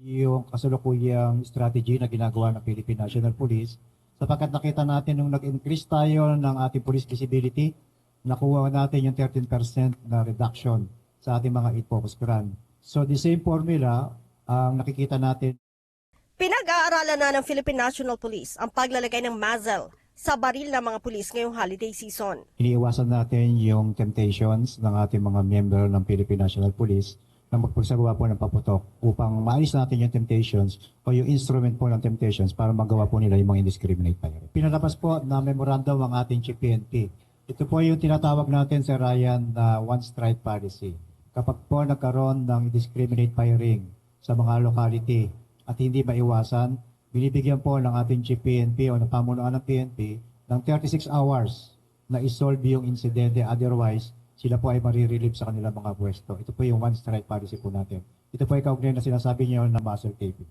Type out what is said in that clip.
yung kasalukuyang strategy na ginagawa ng Philippine National Police sapagkat nakita natin nung nag-increase tayo ng ating police visibility, nakuha natin yung 13% na reduction sa ating mga 8 focus crime. So the same formula ang nakikita natin. Pinag-aaralan na ng Philippine National Police ang paglalagay ng muzzle sa baril ng mga pulis ngayong holiday season. Iniiwasan natin yung temptations ng ating mga member ng Philippine National Police na magpagsagawa po ng paputok upang maalis natin yung temptations o yung instrument po ng temptations para magawa po nila yung mga indiscriminate firing. Pinalabas po na memorandum ang ating Chief PNP. Ito po yung tinatawag natin sa Ryan na one strike policy. Kapag po nagkaroon ng indiscriminate firing sa mga locality at hindi maiwasan, binibigyan po ng ating Chief PNP o ng pamunuan ng PNP ng 36 hours na isolve yung insidente, otherwise sila po ay marirelieve sa kanilang mga pwesto. Ito po yung one strike policy po natin. Ito po ay kaugnay na sinasabi niyo na muscle taping.